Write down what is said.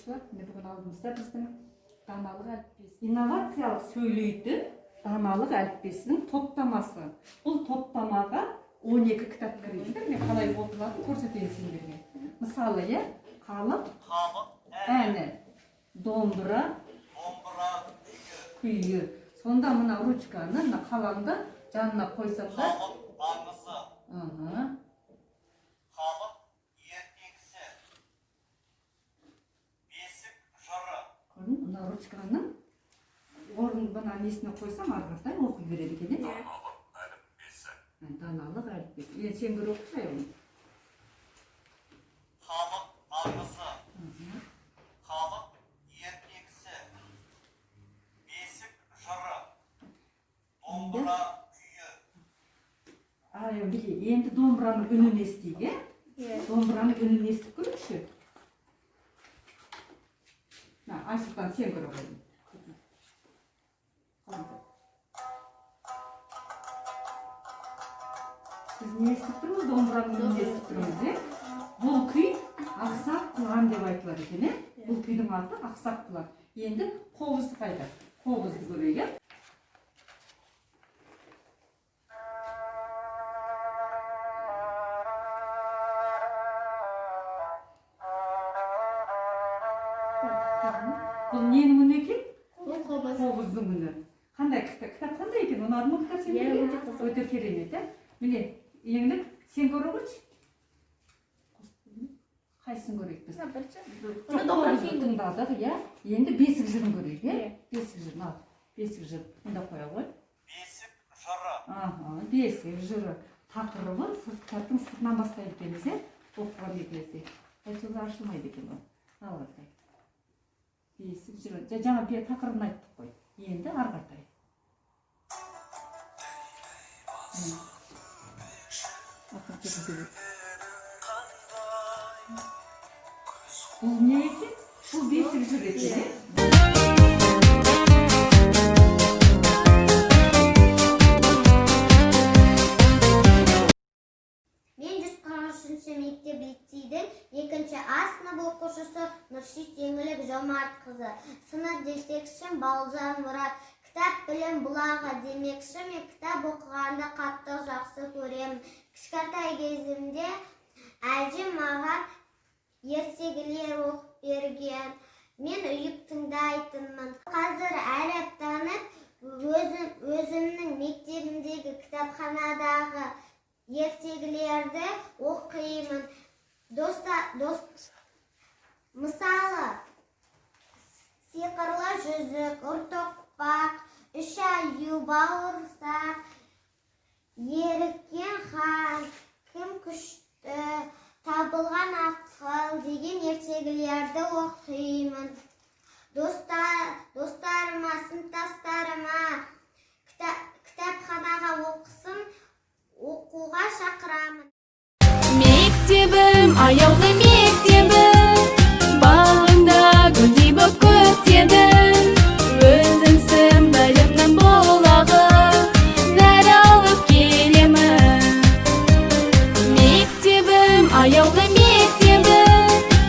оқушылар, бүгін алдымызда біздің даналық әліппесі. Инновациялық сөйлейтін даналық әліппесінің топтамасы. Бұл топтамаға 12 кітап кіреді. Мен қалай оқылатынын көрсетейін сендерге. Мысалы, қалық әні, домбыра, күйі. Сонда мына ручканы, мына қаламды жанына қойсақ та, мына ручканың орнына несіне қойсам, арқыртай оқи береді екен. Даналық әліппесі. Енді сен бір оқысай оны. Халық аңызы, халық ертегісі, бесік жыры, домбыра күйі. Енді домбыраның үнін естейік, домбыраның үнін естіп көрейікші. Айсұлтан, сен көріп қойдың. Біз не естіп тұрмыз? Домбыраның үнін естіп тұрмыз. Бұл күй ақсақ құлан деп айтылады екен. Бұл күйдің аты ақсақ құлан. Енді қобызды қайда? Қобызды көрейік. Бұл ненің үні екен? Қобыздың үні. Қандай кітап қандай екен? Оны армы кітап сен көрейік? Өте керемет. Міне, еңлік сен көріп өтші? Қайсын көрейік біз? Қобызды тыңдадық, енді бесік жырын көрейік. Бесік жырын ал. Бесік жыр. Мұнда қоя ғой. Бесік жыры. Бесік жыры. Тақырыбы кітаптың сыртынан бастайды екенбіз, оқыған екенбіз. Айтылды ашылмайды екен ғой. Ал қартай. Бесік жыры. Жаңа тақырыбын айттық қой. Енді арғартай. Бұл не екен? Бұл бесік жыр екен. Мен 143-ші мектеп лицейдің 2-ші А сынып оқушысы Нұршит Еңлік Жомартқызы. Сынып жетекшім Балжан Мұрат. Кітап білім бұлағы демекші, мен кітап оқығанды қатты жақсы көремін. Кішкентай кезімде әжем маған ертегілер оқып берген. Мен ұйып тыңдайтынмын. Қазір әріп танып, өзімнің мектебімдегі кітапханадағы ертегілерді оқимын. Мысалы, сиқырлы жүзік, ұртоқпақ, үш аю бауырсақ, еріккен хан, кім күшті, табылған ақыл деген ертегілерді оқимын. Достарыма, сыныптастарыма кітапханаға оқуға шақырамын. Мектебім аяу